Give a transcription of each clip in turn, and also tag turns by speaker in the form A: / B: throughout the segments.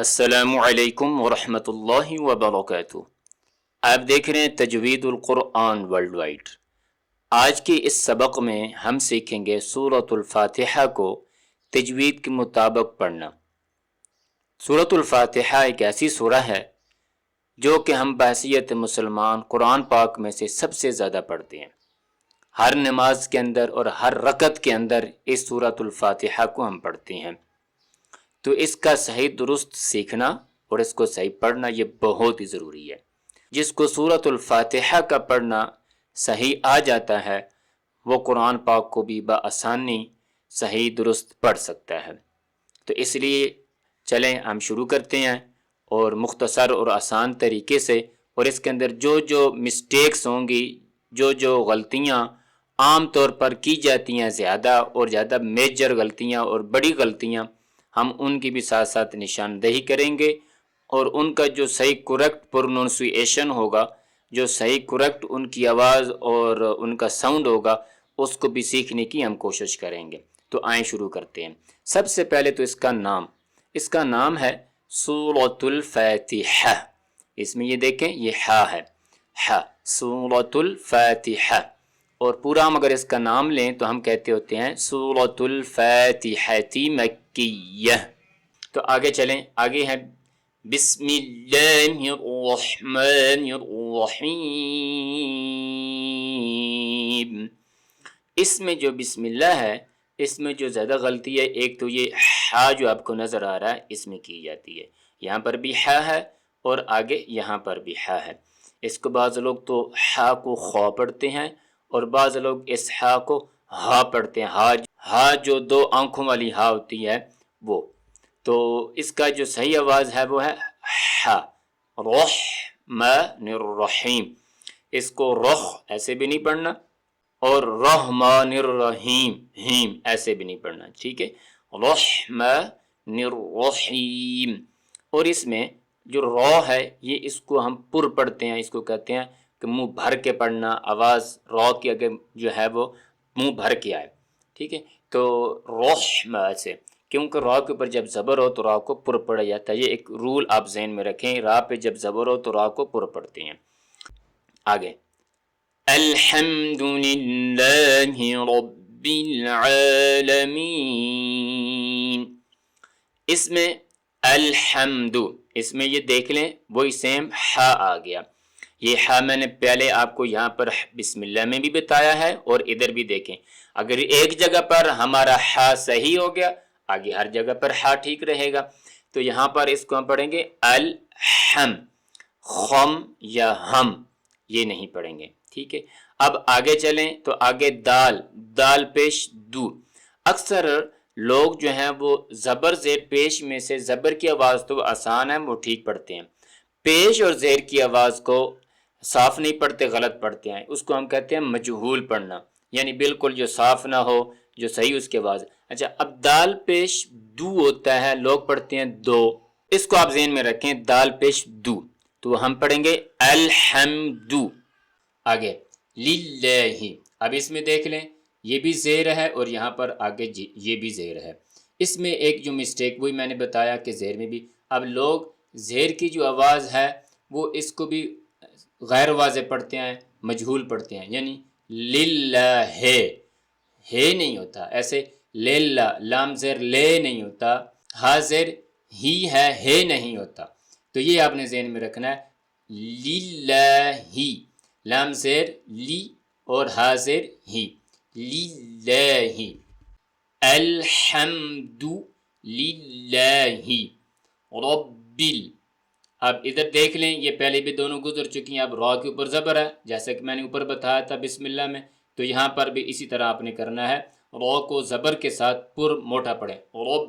A: السلام علیکم ورحمۃ اللہ وبرکاتہ۔ آپ دیکھ رہے ہیں تجوید القرآن ورلڈ وائڈ۔ آج کے اس سبق میں ہم سیکھیں گے سورۃ الفاتحہ کو تجوید کے مطابق پڑھنا۔ سورۃ الفاتحہ ایک ایسی سورہ ہے جو کہ ہم بحیثیت مسلمان قرآن پاک میں سے سب سے زیادہ پڑھتے ہیں۔ ہر نماز کے اندر اور ہر رکعت کے اندر اس سورۃ الفاتحہ کو ہم پڑھتے ہیں، تو اس کا صحیح درست سیکھنا اور اس کو صحیح پڑھنا یہ بہت ہی ضروری ہے۔ جس کو سورۃ الفاتحہ کا پڑھنا صحیح آ جاتا ہے وہ قرآن پاک کو بھی بآسانی صحیح درست پڑھ سکتا ہے۔ تو اس لیے چلیں ہم شروع کرتے ہیں اور مختصر اور آسان طریقے سے، اور اس کے اندر جو جو مسٹیکس ہوں گی، جو غلطیاں عام طور پر کی جاتی ہیں، زیادہ اور زیادہ میجر غلطیاں اور بڑی غلطیاں، ہم ان کی بھی ساتھ ساتھ نشاندہی کریں گے، اور ان کا جو صحیح کریکٹ پروننسیشن ہوگا، جو صحیح کریکٹ ان کی آواز اور ان کا ساؤنڈ ہوگا، اس کو بھی سیکھنے کی ہم کوشش کریں گے۔ تو آئیں شروع کرتے ہیں۔ سب سے پہلے تو اس کا نام ہے سورۃ الفاتحہ۔ اس میں یہ دیکھیں یہ ہا ہے، ہا، سورۃ الفاتحہ، اور پورا ہم اگر اس کا نام لیں تو ہم کہتے ہوتے ہیں سورۃ الفاتحہ مکیہ۔ تو آگے چلیں، آگے ہے بسم اللہ الرحمن الرحیم۔ اس میں جو بسم اللہ ہے، اس میں جو زیادہ غلطی ہے، ایک تو یہ ہا جو آپ کو نظر آ رہا ہے اس میں کی جاتی ہے، یہاں پر بھی ہا ہے اور آگے یہاں پر بھی ہا ہے۔ اس کو بعض لوگ تو ہا کو خا پڑھتے ہیں اور بعض لوگ اس ہا کو ہا پڑھتے ہیں، ہا جو دو آنکھوں والی ہا ہوتی ہے وہ۔ تو اس کا جو صحیح آواز ہے وہ ہے ہا، رحمن الرحیم۔ اس کو رخ ایسے بھی نہیں پڑھنا اور رحمن الرحیم ہیم ایسے بھی نہیں پڑھنا، ٹھیک ہے، رحمن الرحیم۔ اور اس میں جو را ہے یہ اس کو ہم پر پڑھتے ہیں، اس کو کہتے ہیں کہ منہ بھر کے پڑھنا، آواز را کی اگر جو ہے وہ منہ بھر کے آئے، ٹھیک ہے۔ تو رحم سے، کیونکہ را کے اوپر جب زبر ہو تو را کو پر پڑھا جاتا ہے، یہ ایک رول آپ ذہن میں رکھیں، را پہ جب زبر ہو تو را کو پر پڑھتے ہیں۔ آگے الحمد للہ رب العالمین۔ اس میں الحمد، اس میں یہ دیکھ لیں وہی سیم ہا آ گیا۔ یہ ہا میں نے پہلے آپ کو یہاں پر بسم اللہ میں بھی بتایا ہے اور ادھر بھی دیکھیں، اگر ایک جگہ پر ہمارا ہا صحیح ہو گیا آگے ہر جگہ پر ہا ٹھیک رہے گا۔ تو یہاں پر اس کو ہم پڑھیں گے الحم، خم یا ہم یہ نہیں پڑھیں گے، ٹھیک ہے۔ اب آگے چلیں تو آگے دال پیش دو۔ اکثر لوگ جو ہیں وہ زبر زیر پیش میں سے زبر کی آواز تو آسان ہے وہ ٹھیک پڑھتے ہیں، پیش اور زیر کی آواز کو صاف نہیں پڑھتے، غلط پڑھتے ہیں، اس کو ہم کہتے ہیں مجہول پڑھنا، یعنی بالکل جو صاف نہ ہو، جو صحیح اس کی آواز۔ اچھا، اب دال پیش دو ہوتا ہے، لوگ پڑھتے ہیں دو، اس کو آپ ذہن میں رکھیں، دال پیش دو، تو ہم پڑھیں گے الحمد۔ آگے للہ، اب اس میں دیکھ لیں یہ بھی زیر ہے اور یہاں پر آگے یہ بھی زیر ہے۔ اس میں ایک جو مسٹیک وہی میں نے بتایا کہ زیر میں بھی، اب لوگ زیر کی جو آواز ہے وہ اس کو بھی غیر واضح پڑھتے ہیں، مجہول پڑھتے ہیں، یعنی للہ ہے نہیں ہوتا، ایسے للہ، لام زیر لے نہیں ہوتا، ہا زیر ہی ہے نہیں ہوتا، تو یہ آپ نے ذہن میں رکھنا ہے، للہ، لام زیر لی اور ہا زیر ہی، للہ، الحمد للہ رب۔ اب ادھر دیکھ لیں یہ پہلے بھی دونوں گزر چکی ہیں، اب را کے اوپر زبر ہے جیسا کہ میں نے اوپر بتایا تھا بسم اللہ میں، تو یہاں پر بھی اسی طرح آپ نے کرنا ہے، را کو زبر کے ساتھ پر موٹا پڑھیں، رب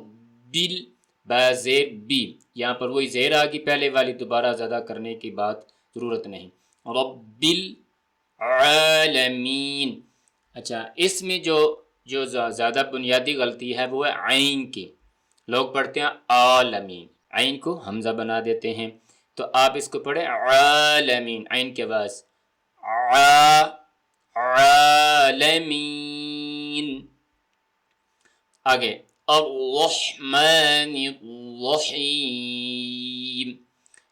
A: با زیر بی، یہاں پر وہی زیر آگی پہلے والی، دوبارہ زیادہ کرنے کی بات ضرورت نہیں، رب العالمین۔ اچھا، اس میں جو زیادہ بنیادی غلطی ہے وہ ہے عین کی، لوگ پڑھتے ہیں عالمین، عین کو حمزہ بنا دیتے ہیں، تو آپ اس کو پڑھیں عالمین، عین کے بعد عالمین۔ آگے الرحمن الرحیم،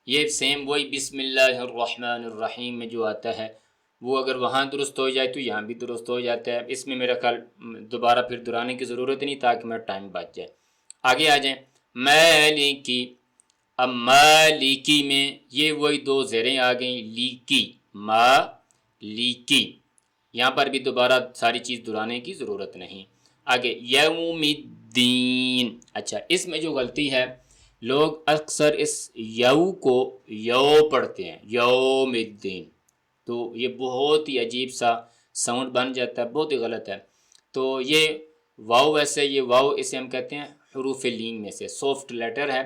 A: یہ سیم وہی بسم اللہ الرحمن الرحیم میں جو آتا ہے وہ اگر وہاں درست ہو جائے تو یہاں بھی درست ہو جاتا ہے. اس میں میرا خیال دوبارہ پھر دہرانے کی ضرورت نہیں تاکہ میرا ٹائم بچ جائے. آگے آ جائیں. مالکی. اب مالکی میں یہ وہی دو زیریں آ گئیں لیکی ما لیکی. یہاں پر بھی دوبارہ ساری چیز دہرانے کی ضرورت نہیں. آگے یوم الدین. اچھا اس میں جو غلطی ہے لوگ اکثر اس یو کو یو پڑھتے ہیں یوم الدین، تو یہ بہت ہی عجیب سا ساؤنڈ بن جاتا ہے، بہت ہی غلط ہے. تو یہ واؤ ویسے یہ واؤ اسے ہم کہتے ہیں حروف لین میں سے، سافٹ لیٹر ہے،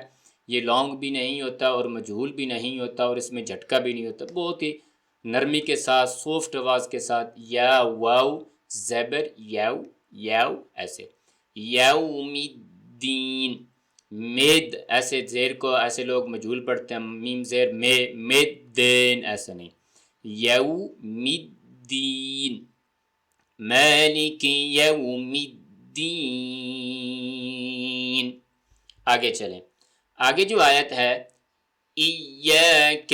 A: یہ لانگ بھی نہیں ہوتا اور مجہول بھی نہیں ہوتا اور اس میں جھٹکا بھی نہیں ہوتا، بہت ہی نرمی کے ساتھ سافٹ آواز کے ساتھ یا واؤ زیبر یاؤ یاؤ ایسے. یوم الدین. مید ایسے زیر کو ایسے لوگ مجہول پڑھتے ہیں، میم زیر مید دین ایسا نہیں. یوم الدین مالک یوم الدین. آگے چلیں. آگے جو آیت ہے ایاک،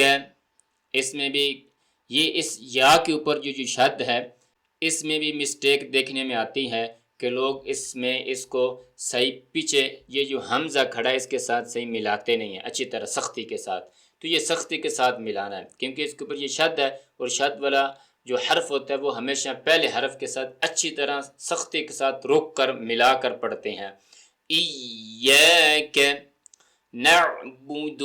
A: اس میں بھی یہ اس یا کے اوپر جو شد ہے اس میں بھی مسٹیک دیکھنے میں آتی ہے کہ لوگ اس میں اس کو صحیح پیچھے یہ جو حمزہ کھڑا ہے اس کے ساتھ صحیح ملاتے نہیں ہیں اچھی طرح سختی کے ساتھ. تو یہ سختی کے ساتھ ملانا ہے کیونکہ اس کے اوپر یہ شد ہے اور شد والا جو حرف ہوتا ہے وہ ہمیشہ پہلے حرف کے ساتھ اچھی طرح سختی کے ساتھ روک کر ملا کر پڑھتے ہیں. ایاک نعبد.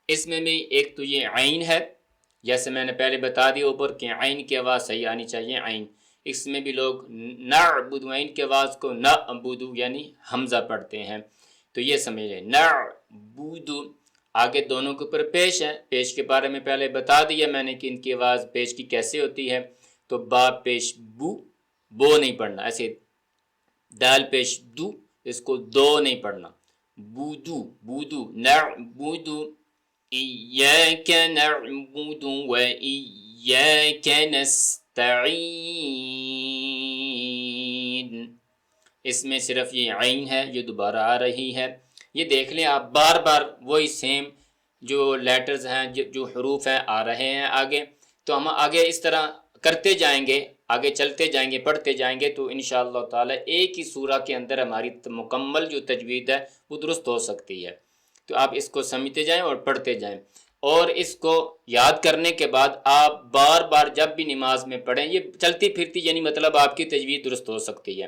A: اس میں بھی ایک تو یہ عین ہے، جیسے میں نے پہلے بتا دیا اوپر کہ عین کی آواز صحیح آنی چاہیے عین. اس میں بھی لوگ نعبد عین کی آواز کو نعبد یعنی حمزہ پڑھتے ہیں. تو یہ سمجھ لیں نعبد. آگے دونوں کے اوپر پیش ہے، پیش کے بارے میں پہلے بتا دیا میں نے کہ ان کی آواز پیش کی کیسے ہوتی ہے. تو با پیش بو، بو نہیں پڑھنا، ایسے دال پیش دو، اس کو دو نہیں پڑھنا، بودو بودو. نعبد ایاک نعبد و ایاک نستعین. اس میں صرف یہ عین ہے جو دوبارہ آ رہی ہے. یہ دیکھ لیں آپ بار بار وہی سیم جو لیٹرز ہیں جو حروف ہیں آ رہے ہیں آگے. تو ہم آگے اس طرح کرتے جائیں گے، آگے چلتے جائیں گے، پڑھتے جائیں گے تو انشاءاللہ تعالی ایک ہی سورہ کے اندر ہماری مکمل جو تجوید ہے وہ درست ہو سکتی ہے. تو آپ اس کو سمجھتے جائیں اور پڑھتے جائیں اور اس کو یاد کرنے کے بعد آپ بار بار جب بھی نماز میں پڑھیں یہ چلتی پھرتی یعنی مطلب آپ کی تجوید درست ہو سکتی ہے.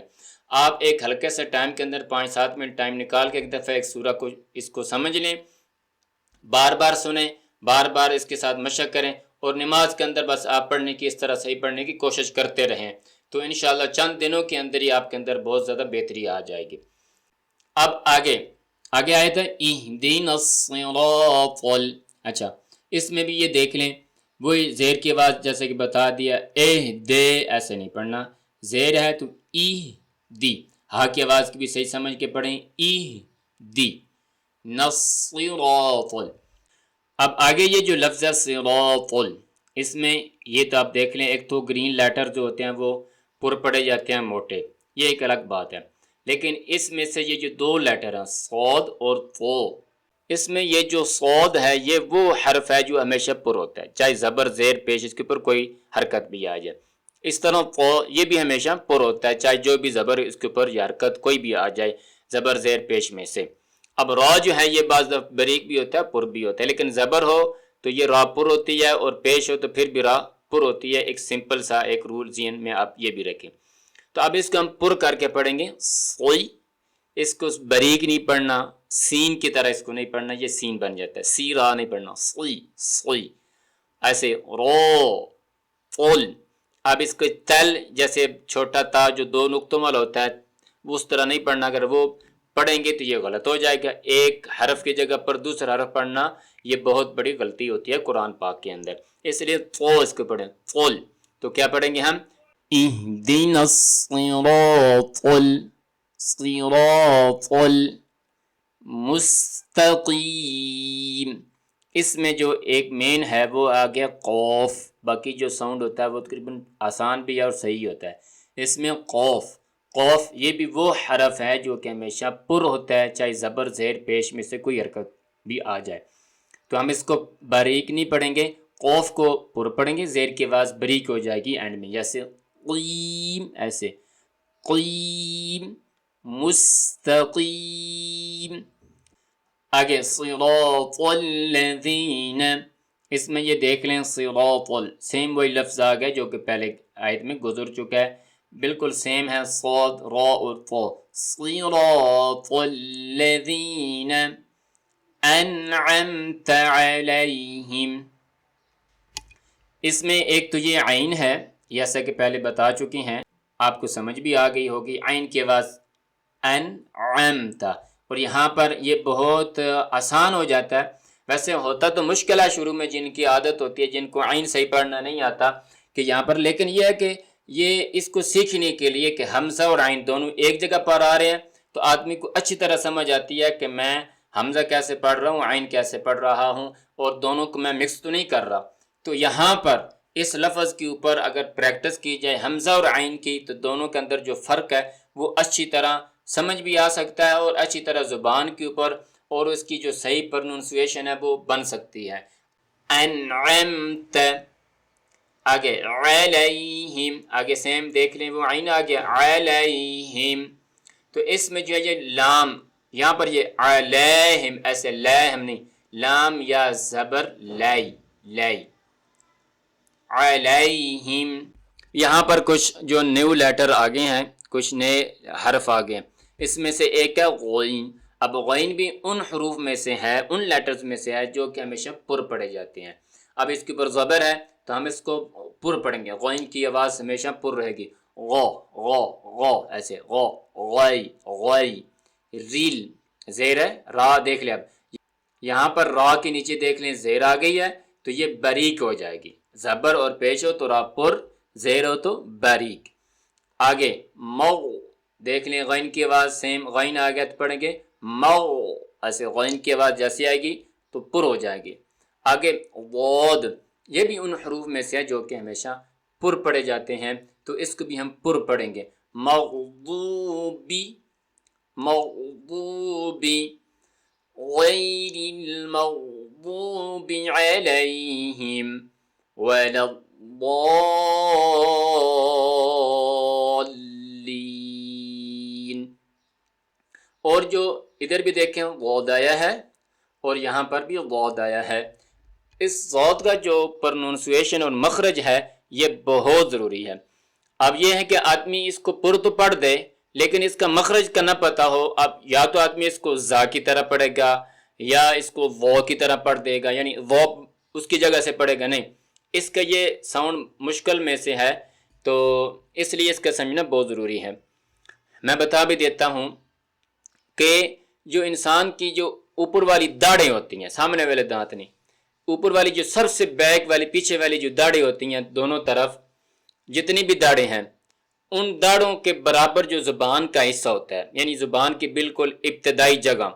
A: آپ ایک ہلکے سے ٹائم کے اندر 5-7 منٹ ٹائم نکال کے ایک دفعہ ایک سورہ کو اس کو سمجھ لیں، بار بار سنیں، بار بار اس کے ساتھ مشق کریں اور نماز کے اندر بس آپ پڑھنے کی اس طرح صحیح پڑھنے کی کوشش کرتے رہیں تو انشاءاللہ چند دنوں کے اندر ہی آپ کے اندر بہت زیادہ بہتری آ جائے گی. اب آگے آئے تھا اہدینا الصراط. اچھا اس میں بھی یہ دیکھ لیں وہی زیر کی آواز جیسے کہ بتا دیا دے ایسے نہیں پڑھنا، زیر ہے تو دی، ہا کی آواز کی بھی صحیح سمجھ کے پڑھیں دی نصراط. اب آگے یہ جو لفظ ہے صراط اس میں یہ تو آپ دیکھ لیں ایک تو گرین لیٹر جو ہوتے ہیں وہ پر پڑے جاتے ہیں موٹے، یہ ایک الگ بات ہے، لیکن اس میں سے یہ جو دو لیٹر ہیں صاد اور طو، اس میں یہ جو صاد ہے یہ وہ حرف ہے جو ہمیشہ پر ہوتا ہے چاہے زبر زیر پیش اس کے اوپر کوئی حرکت بھی آ جائے. اس طرح طو یہ بھی ہمیشہ پر ہوتا ہے چاہے جو بھی زبر اس کے اوپر یا حرکت کوئی بھی آ جائے زبر زیر پیش میں سے. اب را جو ہے یہ بعض بریک بھی ہوتا ہے پر بھی ہوتا ہے، لیکن زبر ہو تو یہ را پر ہوتی ہے اور پیش ہو تو پھر بھی را پر ہوتی ہے. ایک سمپل سا ایک رول ذہن میں آپ یہ بھی رکھیں. تو اب اس کو ہم پر کر کے پڑھیں گے سوئی، اس کو بریک نہیں پڑھنا، سین کی طرح اس کو نہیں پڑھنا، یہ سین بن جاتا ہے، سی را نہیں پڑھنا، سوئی سوئی ایسے رو فول. اب اس کو تل جیسے چھوٹا تا جو دو نقطوں والا ہوتا ہے اس طرح نہیں پڑھنا، اگر وہ پڑھیں گے تو یہ غلط ہو جائے گا. ایک حرف کی جگہ پر دوسرا حرف پڑھنا یہ بہت بڑی غلطی ہوتی ہے قرآن پاک کے اندر، اس لیے فو اس کو پڑھیں فول. تو کیا پڑھیں گے ہم اہدینا الصراط المستقیم. اس میں جو ایک مین ہے وہ آ گیا قوف، باقی جو ساؤنڈ ہوتا ہے وہ تقریباً آسان بھی ہے اور صحیح ہوتا ہے. اس میں قوف یہ بھی وہ حرف ہے جو کہ ہمیشہ پر ہوتا ہے چاہے زبر زیر پیش میں سے کوئی حرکت بھی آ جائے. تو ہم اس کو باریک نہیں پڑھیں گے، قوف کو پر پڑھیں گے، زیر کی آواز بریک ہو جائے گی اینڈ میں، جیسے قیم، ایسے قیم، مستقیم۔ آگے صراط الذین، اس میں یہ دیکھ لیں صراط سیم وہی لفظ آ گیا جو کہ پہلے آیت میں گزر چکا ہے، بالکل سیم ہے، صاد را اور طا، صراط الذین انعمت علیہم۔ اس میں ایک تو یہ عین ہے، جیسا کہ پہلے بتا چکے ہیں، آپ کو سمجھ بھی آ گئی ہوگی، عین کی آواز انعمت، اور یہاں پر یہ بہت آسان ہو جاتا ہے، ویسے ہوتا تو مشکل ہے شروع میں، جن کی عادت ہوتی ہے، جن کو عین صحیح پڑھنا نہیں آتا کہ یہاں پر، لیکن یہ ہے کہ یہ اس کو سیکھنے کے لیے کہ حمزہ اور عین دونوں ایک جگہ پر آ رہے ہیں تو آدمی کو اچھی طرح سمجھ آتی ہے کہ میں حمزہ کیسے پڑھ رہا ہوں، عین کیسے پڑھ رہا ہوں، اور دونوں کو میں مکس تو نہیں کر رہا۔ تو یہاں پر اس لفظ کے اوپر اگر پریکٹس کی جائے حمزہ اور عین کی، تو دونوں کے اندر جو فرق ہے وہ اچھی طرح سمجھ بھی آ سکتا ہے، اور اچھی طرح زبان کے اوپر اور اس کی جو صحیح پروننسیشن ہے وہ بن سکتی ہے۔ انعمت، آگے علیہم، آگے سیم دیکھ لیں، وہ عین آگے علیہم، تو اس میں جو ہے یہ لام، یہاں پر یہ علیہم، ایسے لیہم نہیں، لام یا زبر لائی، لائی، علیہم۔ یہاں پر کچھ جو نیو لیٹر آگے ہیں، کچھ نئے حرف آگے ہیں، اس میں سے ایک ہے غین۔ اب غین بھی ان حروف میں سے ہے، ان لیٹرز میں سے ہے جو کہ ہمیشہ پر پڑھے جاتے ہیں۔ اب اس کے اوپر زبر ہے تو ہم اس کو پر پڑھیں گے، غین کی آواز ہمیشہ پر رہے گی، غو غو غو، ایسے غو، غی غی، ریل، زیر ہے، را دیکھ لیں، اب یہاں پر را کے نیچے دیکھ لیں زیر آ گئی ہے تو یہ باریک ہو جائے گی، زبر اور پیش ہو تو را پر، زیر ہو تو باریک۔ آگے مو، دیکھ لیں غین کی آواز سیم، غین آ گیا تو پڑھیں گے مو، ایسے غین کی آواز جیسی آئے گی تو پر ہو جائے گی۔ آگے وود، یہ بھی ان حروف میں سے ہے جو کہ ہمیشہ پر پڑھے جاتے ہیں، تو اس کو بھی ہم پر پڑھیں گے، مغضوبی، مغضوبی، غیر المغضوب علیہم ولا الضالین۔ اور جو ادھر بھی دیکھیں ضاد آیا ہے اور یہاں پر بھی ضاد آیا ہے، اس ضاد کا جو پروننسیشن اور مخرج ہے یہ بہت ضروری ہے۔ اب یہ ہے کہ آدمی اس کو پر تو پڑھ دے لیکن اس کا مخرج کا نہ پتہ ہو، اب یا تو آدمی اس کو زا کی طرح پڑھے گا یا اس کو وہ کی طرح پڑھ دے گا، یعنی وہ اس کی جگہ سے پڑھے گا، نہیں، اس کا یہ ساؤنڈ مشکل میں سے ہے، تو اس لیے اس کا سمجھنا بہت ضروری ہے۔ میں بتا بھی دیتا ہوں کہ جو انسان کی جو اوپر والی داڑھیں ہوتی ہیں، سامنے والے دانت نہیں، اوپر والی جو سب سے بیک والی پیچھے والی جو داڑھیں ہوتی ہیں دونوں طرف، جتنی بھی داڑھیں ہیں، ان داڑھوں کے برابر جو زبان کا حصہ ہوتا ہے، یعنی زبان کی بالکل ابتدائی جگہ،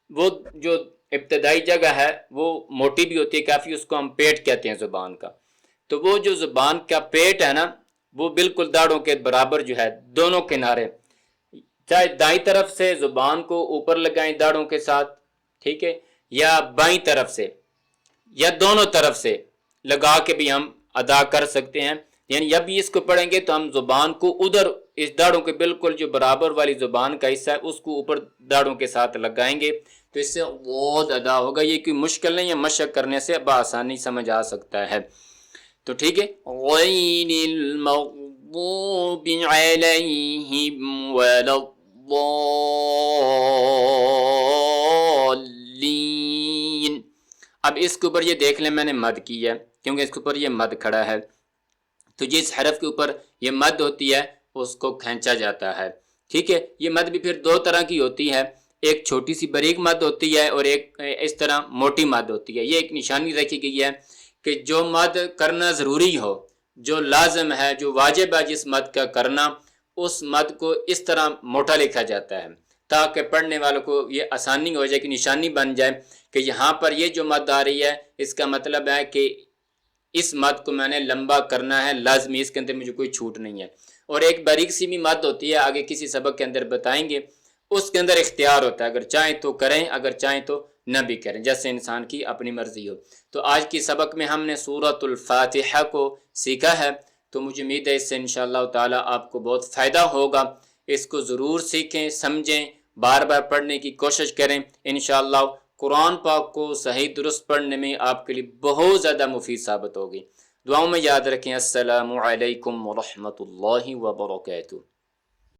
A: وہ جو ابتدائی جگہ ہے وہ موٹی بھی ہوتی ہے کافی، اس کو ہم پیٹ کہتے ہیں زبان کا، تو وہ جو زبان کا پیٹ ہے نا وہ بالکل داڑھوں کے برابر جو ہے، دونوں کنارے، چاہے دائیں طرف سے زبان کو اوپر لگائیں داڑھوں کے ساتھ، ٹھیک ہے، یا بائیں طرف سے، یا دونوں طرف سے لگا کے بھی ہم ادا کر سکتے ہیں، یعنی جب بھی اس کو پڑھیں گے تو ہم زبان کو ادھر اس داڑھوں کے بالکل جو برابر والی زبان کا حصہ ہے اس کو اوپر داڑھوں کے ساتھ لگائیں گے تو اس سے غود ادا ہوگا۔ یہ کوئی مشکل نہیں ہے، مشق کرنے سے بآسانی سمجھ آ سکتا ہے، تو ٹھیک ہے، غیر المغضوب علیہم ولا الضالین۔ اب اس کے اوپر یہ دیکھ لیں میں نے مد کی ہے کیونکہ اس کے اوپر یہ مد کھڑا ہے، تو جس حرف کے اوپر یہ مد ہوتی ہے اس کو کھینچا جاتا ہے، ٹھیک ہے۔ یہ مد بھی پھر دو طرح کی ہوتی ہے، ایک چھوٹی سی باریک مد ہوتی ہے اور ایک اس طرح موٹی مد ہوتی ہے۔ یہ ایک نشانی رکھی گئی ہے کہ جو مد کرنا ضروری ہو، جو لازم ہے، جو واجب ہے جس مد کا کرنا، اس مد کو اس طرح موٹا لکھا جاتا ہے تاکہ پڑھنے والوں کو یہ آسانی ہو جائے کہ نشانی بن جائے کہ یہاں پر یہ جو مد آ رہی ہے اس کا مطلب ہے کہ اس مد کو میں نے لمبا کرنا ہے، لازمی، اس کے اندر مجھے کوئی چھوٹ نہیں ہے۔ اور ایک باریک سی بھی مد ہوتی ہے، آگے کسی سبق کے اندر بتائیں گے، اس کے اندر اختیار ہوتا ہے، اگر چاہیں تو کریں، اگر چاہیں تو نہ بھی کریں، جیسے انسان کی اپنی مرضی ہو۔ تو آج کی سبق میں ہم نے سورۃ الفاتحہ کو سیکھا ہے، تو مجھے امید ہے اس سے انشاءاللہ تعالی آپ کو بہت فائدہ ہوگا۔ اس کو ضرور سیکھیں، سمجھیں، بار بار پڑھنے کی کوشش کریں۔ انشاءاللہ قرآن پاک کو صحیح درست پڑھنے میں آپ کے لیے بہت زیادہ مفید ثابت ہوگی۔ دعاؤں میں یاد رکھیں۔ السلام علیکم ورحمۃ اللہ وبرکاتہ۔